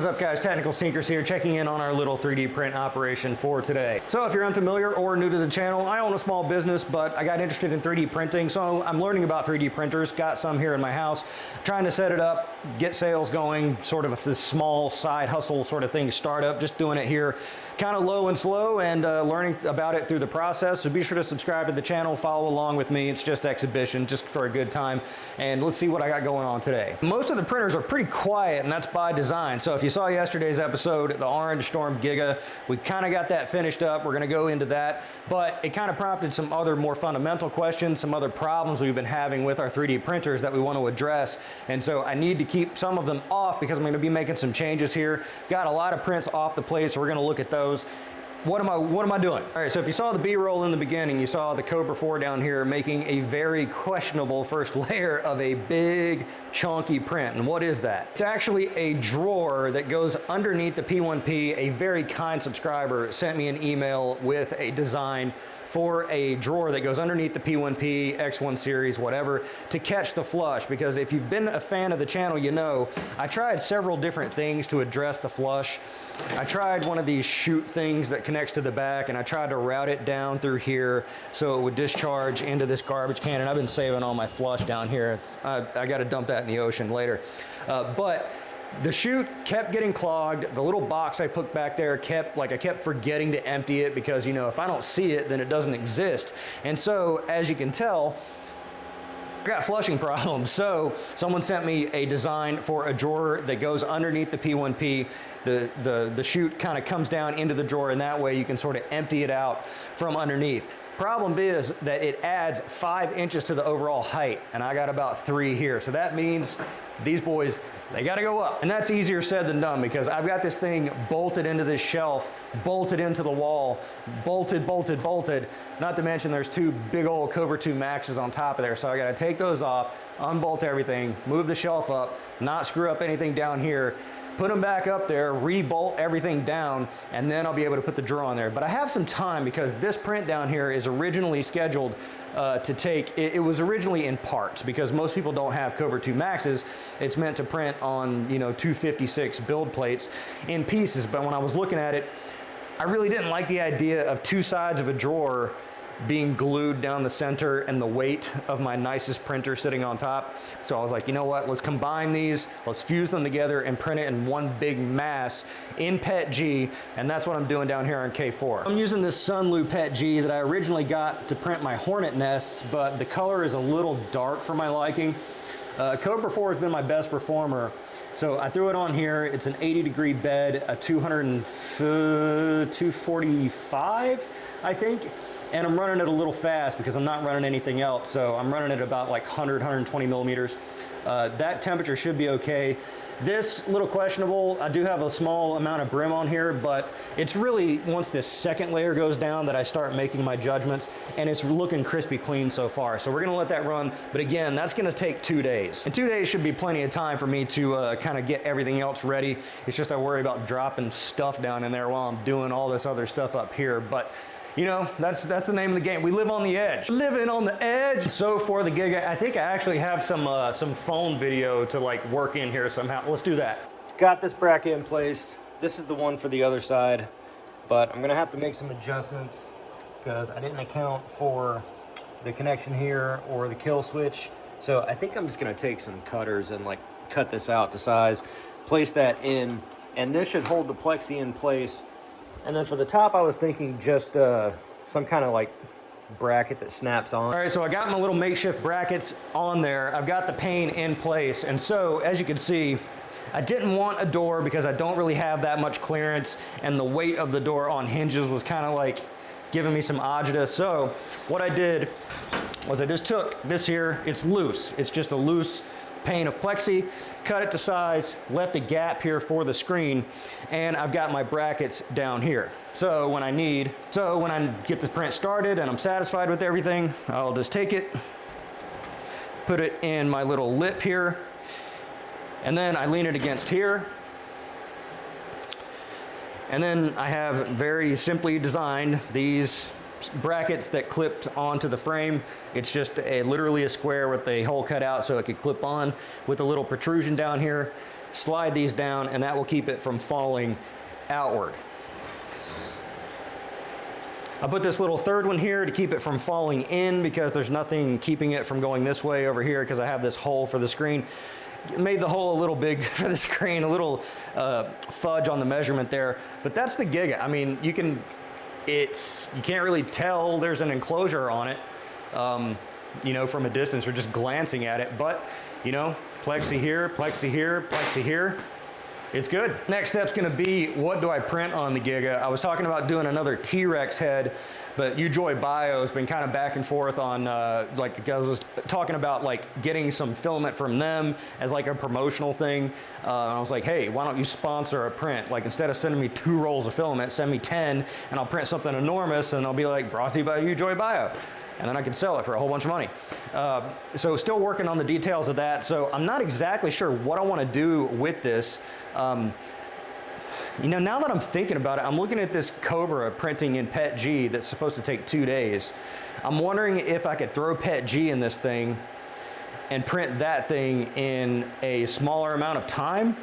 What's up guys, Technical Stinkers here, checking in on our little 3D print operation for today. So if you're unfamiliar or new to the channel, I own a small business, but I got interested in 3D printing, so I'm learning about 3D printers, got some here in my house, trying to set it up, get sales going, sort of this small side hustle sort of thing, startup, just doing it here kind of low and slow and learning about it through the process. So be sure to subscribe to the channel, follow along with me. It's just exhibition, just for a good time. And let's see what I got going on today. Most of the printers are pretty quiet, and that's by design. So if you saw yesterday's episode, the Orange Storm Giga, we kind of got that finished up. We're gonna go into that, but it kind of prompted some other more fundamental questions, some other problems we've been having with our 3D printers that we want to address. And so I need to keep some of them off because I'm gonna be making some changes here. Got a lot of prints off the plate, so we're gonna look at those. What am I doing? All right, so if you saw the B-roll in the beginning, you saw the Cobra 4 down here making a very questionable first layer of a big chunky print. And what is that? It's actually a drawer that goes underneath the P1P. A very kind subscriber sent me an email with a design for a drawer that goes underneath the P1P, X1 series, whatever, to catch the flush. Because if you've been a fan of the channel, you know, I tried several different things to address the flush. I tried one of these chute things that connects to the back, and I tried to route it down through here so it would discharge into this garbage can, and I've been saving all my flush down here. I gotta dump that in the ocean later. But the chute kept getting clogged. The little box I put back there I kept forgetting to empty it because, you know, if I don't see it, then it doesn't exist. And so, as you can tell, I got flushing problems. So someone sent me a design for a drawer that goes underneath the P1P. The chute kind of comes down into the drawer, and that way you can sort of empty it out from underneath. Problem is that it adds 5 inches to the overall height, and I got about 3 here. So that means these boys, they gotta go up. And that's easier said than done because I've got this thing bolted into this shelf, bolted into the wall, bolted. Not to mention there's 2 big old Cobra 2 Maxes on top of there. So I gotta take those off, unbolt everything, move the shelf up, not screw up anything down here, put them back up there, re-bolt everything down, and then I'll be able to put the drawer on there. But I have some time because this print down here is originally scheduled to take, it was originally in parts because most people don't have Cobra 2 Maxes. It's meant to print on, you know, 256 build plates in pieces. But when I was looking at it, I really didn't like the idea of 2 sides of a drawer being glued down the center and the weight of my nicest printer sitting on top. So I was like, you know what, let's combine these, let's fuse them together and print it in one big mass in PETG, and that's what I'm doing down here on K4. I'm using this Sunlu PETG that I originally got to print my hornet nests, but the color is a little dark for my liking. Cobra 4 has been my best performer. So I threw it on here. It's an 80-degree bed, a 245, I think. And I'm running it a little fast because I'm not running anything else. So I'm running it about like 120 millimeters. That temperature should be okay. This little questionable, I do have a small amount of brim on here, but it's really once this second layer goes down that I start making my judgments, and it's looking crispy clean so far. So we're gonna let that run, but again, that's gonna take 2 days. And 2 days should be plenty of time for me to kind of get everything else ready. It's just I worry about dropping stuff down in there while I'm doing all this other stuff up here. But you know, that's the name of the game. We live on the edge. Living on the edge. So for the Giga, I think I actually have some phone video to like work in here somehow. Let's do that. Got this bracket in place. This is the one for the other side, but I'm gonna have to make some adjustments because I didn't account for the connection here or the kill switch. So I think I'm just gonna take some cutters and like cut this out to size, place that in, and this should hold the plexi in place. And then for the top, I was thinking just some kind of like bracket that snaps on. All right, so I got my little makeshift brackets on there. I've got the pane in place. And so as you can see, I didn't want a door because I don't really have that much clearance, and the weight of the door on hinges was kind of like giving me some agita. So what I did was I just took this here, it's loose. It's just a loose pane of plexi, cut it to size, left a gap here for the screen, and I've got my brackets down here. So when I get this print started and I'm satisfied with everything, I'll just take it, put it in my little lip here, and then I lean it against here. And then I have very simply designed these brackets that clipped onto the frame. It's just literally a square with a hole cut out so it could clip on with a little protrusion down here. Slide these down and that will keep it from falling outward. I put this little third one here to keep it from falling in because there's nothing keeping it from going this way over here because I have this hole for the screen. Made the hole a little big for the screen, a little fudge on the measurement there, but that's the Giga. I mean, you can't really tell there's an enclosure on it, you know, from a distance or just glancing at it, but you know, plexi here, plexi here, plexi here. It's good. Next step's gonna be, what do I print on the Giga? I was talking about doing another T-Rex head, but UJoy Bio has been kind of back and forth on, like I was talking about like getting some filament from them as like a promotional thing. And I was like, hey, why don't you sponsor a print? Like instead of sending me 2 rolls of filament, send me 10 and I'll print something enormous and I'll be like, brought to you by UJoy Bio. And then I can sell it for a whole bunch of money. So still working on the details of that. So I'm not exactly sure what I want to do with this. You know, now that I'm thinking about it, I'm looking at this Cobra printing in PETG that's supposed to take 2 days. I'm wondering if I could throw PETG in this thing and print that thing in a smaller amount of time.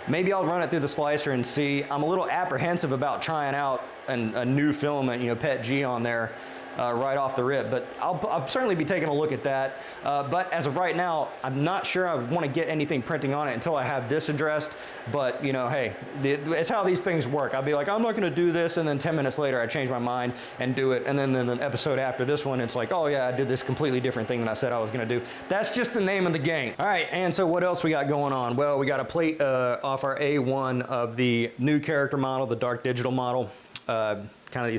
Maybe I'll run it through the slicer and see. I'm a little apprehensive about trying out a new filament, you know, PETG on there. Right off the rip, but I'll certainly be taking a look at that. But as of right now, I'm not sure I want to get anything printing on it until I have this addressed. But you know, hey, it's how these things work. I'll be like, I'm not going to do this, and then 10 minutes later, I change my mind and do it. And then in an episode after this one, it's like, oh yeah, I did this completely different thing than I said I was going to do. That's just the name of the game. All right, and so what else we got going on? Well, we got a plate off our A1 of the new character model, the dark digital model. Kind of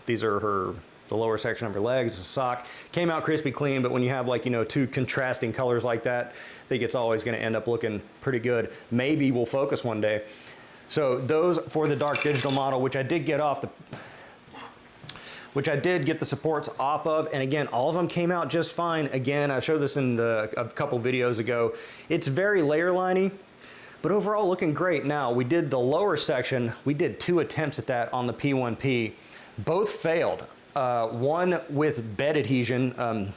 these are the lower section of her legs, the sock. Came out crispy clean, but when you have like, you know, 2 contrasting colors like that, I think it's always gonna end up looking pretty good. Maybe we'll focus one day. So those for the dark digital model, which I did get the supports off of, and again, all of them came out just fine. Again, I showed this in a couple videos ago. It's very layer liney, but overall looking great. Now, we did the lower section, we did 2 attempts at that on the P1P. Both failed. One with bed adhesion,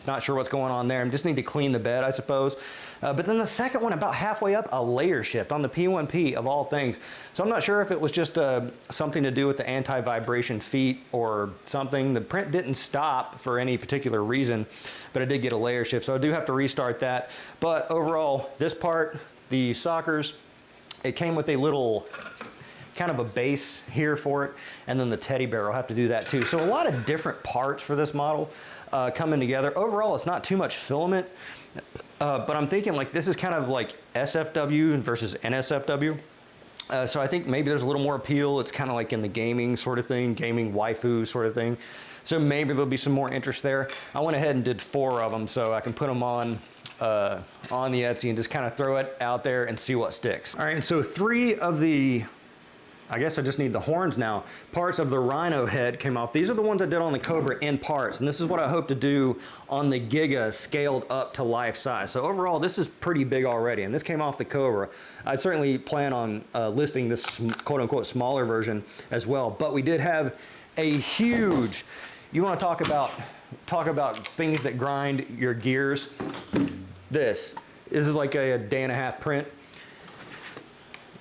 not sure what's going on there. I just need to clean the bed, I suppose. But then the second one, about halfway up, a layer shift on the P1P of all things. So I'm not sure if it was just something to do with the anti-vibration feet or something. The print didn't stop for any particular reason, but I did get a layer shift. So I do have to restart that. But overall, this part, the sockers, it came with a little kind of a base here for it, and then the teddy bear will have to do that too. So a lot of different parts for this model coming together. Overall, it's not too much filament, but I'm thinking like this is kind of like SFW versus NSFW. So I think maybe there's a little more appeal. It's kind of like in the gaming sort of thing, gaming waifu sort of thing. So maybe there'll be some more interest there. I went ahead and did 4 of them so I can put them on the Etsy and just kind of throw it out there and see what sticks. All right, and so 3 of the, I guess I just need the horns now, parts of the rhino head came off. These are the ones I did on the Cobra in parts, and this is what I hope to do on the Giga scaled up to life size. So overall, this is pretty big already, and this came off the Cobra. I certainly plan on listing this quote-unquote smaller version as well, but we did have a huge, you want to talk about things that grind your gears. This is like a day-and-a-half print.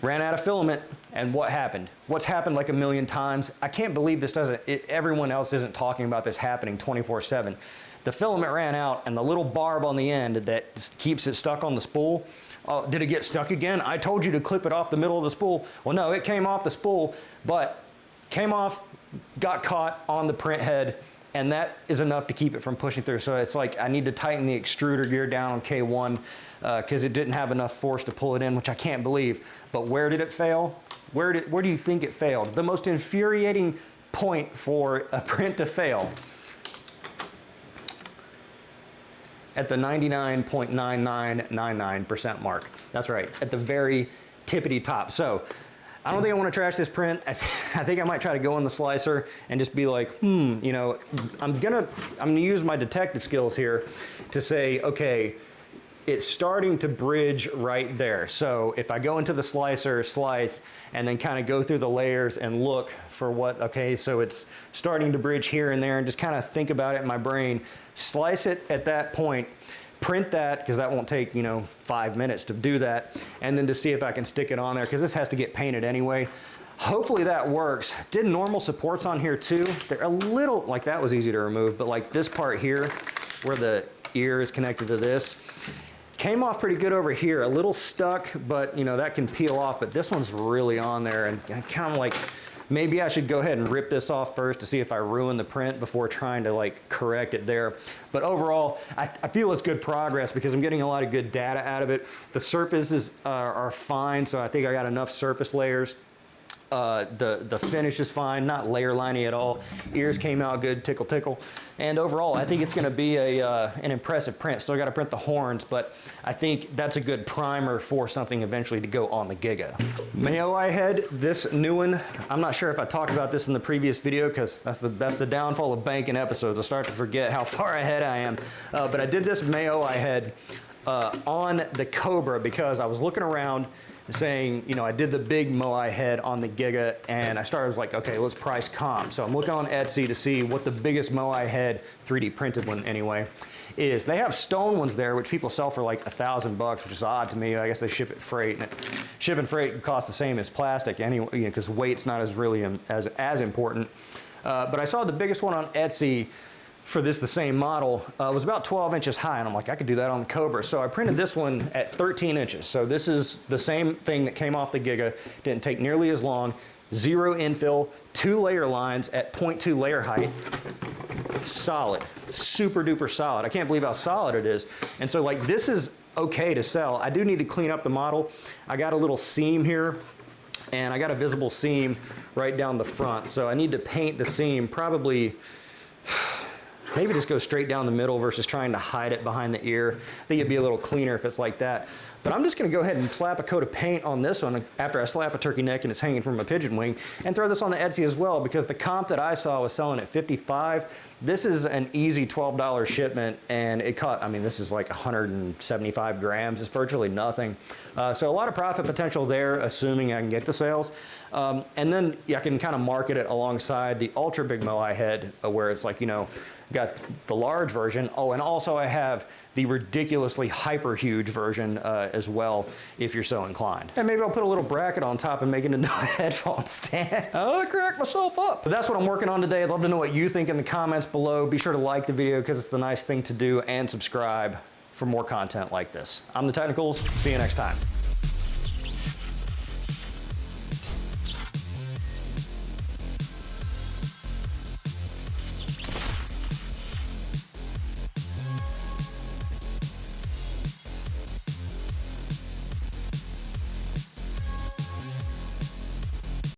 Ran out of filament, and what happened? What's happened like a million times? I can't believe this doesn't, everyone else isn't talking about this happening 24/7. The filament ran out, and the little barb on the end that keeps it stuck on the spool, did it get stuck again? I told you to clip it off the middle of the spool. Well, no, it came off the spool, but came off, got caught on the print head, and that is enough to keep it from pushing through. So it's like I need to tighten the extruder gear down on K1 because it didn't have enough force to pull it in, which I can't believe. But where did it fail? Where do you think it failed? The most infuriating point for a print to fail. At the 99.9999% mark. That's right, at the very tippity top. So I don't think I want to trash this print. I think I might try to go in the slicer and just be like, you know, I'm gonna use my detective skills here to say, okay, it's starting to bridge right there. So if I go into the slicer, slice, and then kind of go through the layers and look for what, okay, so it's starting to bridge here and there, and just kind of think about it in my brain, slice it at that point, print that, because that won't take, you know, 5 minutes to do that, and then to see if I can stick it on there, because this has to get painted anyway. Hopefully that works. Did normal supports on here too. They're a little, like that was easy to remove, but like this part here, where the ear is connected to this, came off pretty good over here. A little stuck, but you know, that can peel off, but this one's really on there, and kind of like, maybe I should go ahead and rip this off first to see if I ruin the print before trying to like correct it there. But overall, I feel it's good progress because I'm getting a lot of good data out of it. The surfaces are fine, so I think I got enough surface layers. The finish is fine, not layer liney at all. Ears came out good, tickle tickle. And overall, I think it's gonna be an impressive print. Still gotta print the horns, but I think that's a good primer for something eventually to go on the Giga. MINI-MOAI head, this new one, I'm not sure if I talked about this in the previous video because that's the downfall of banking episodes. I start to forget how far ahead I am. But I did this MINI-MOAI head on the Cobra because I was looking around saying, you know, I did the big Moai head on the Giga, and I started like, okay, let's price comp. So I'm looking on Etsy to see what the biggest Moai head, 3D printed one anyway, is. They have stone ones there, which people sell for like $1,000, which is odd to me. I guess they ship it freight, and shipping freight costs the same as plastic anyway, you know, because weight's not as really as important. But I saw the biggest one on Etsy for this, the same model, was about 12 inches high, and I'm like, I could do that on the Cobra. So I printed this one at 13 inches. So this is the same thing that came off the Giga, didn't take nearly as long, 0 infill, 2 layer lines at 0.2 layer height. Solid, super duper solid. I can't believe how solid it is. And so like, this is okay to sell. I do need to clean up the model. I got a little seam here, and I got a visible seam right down the front. So I need to paint the seam, probably, maybe just go straight down the middle versus trying to hide it behind the ear. I think it'd be a little cleaner if it's like that. But I'm just gonna go ahead and slap a coat of paint on this one after I slap a turkey neck and it's hanging from a pigeon wing, and throw this on the Etsy as well, because the comp that I saw was selling at $55. This is an easy $12 shipment, and it cost, I mean, this is like 175 grams. It's virtually nothing. So a lot of profit potential there, assuming I can get the sales. And then I can kind of market it alongside the ultra big Moai head, where it's like, you know, got the large version. Oh, and also I have the ridiculously hyper huge version as well, if you're so inclined. And maybe I'll put a little bracket on top and make it into a headphone stand. I'll crack myself up. But that's what I'm working on today. I'd love to know what you think in the comments below. Be sure to like the video because it's the nice thing to do, and subscribe for more content like this. I'm The Technicals. See you next time.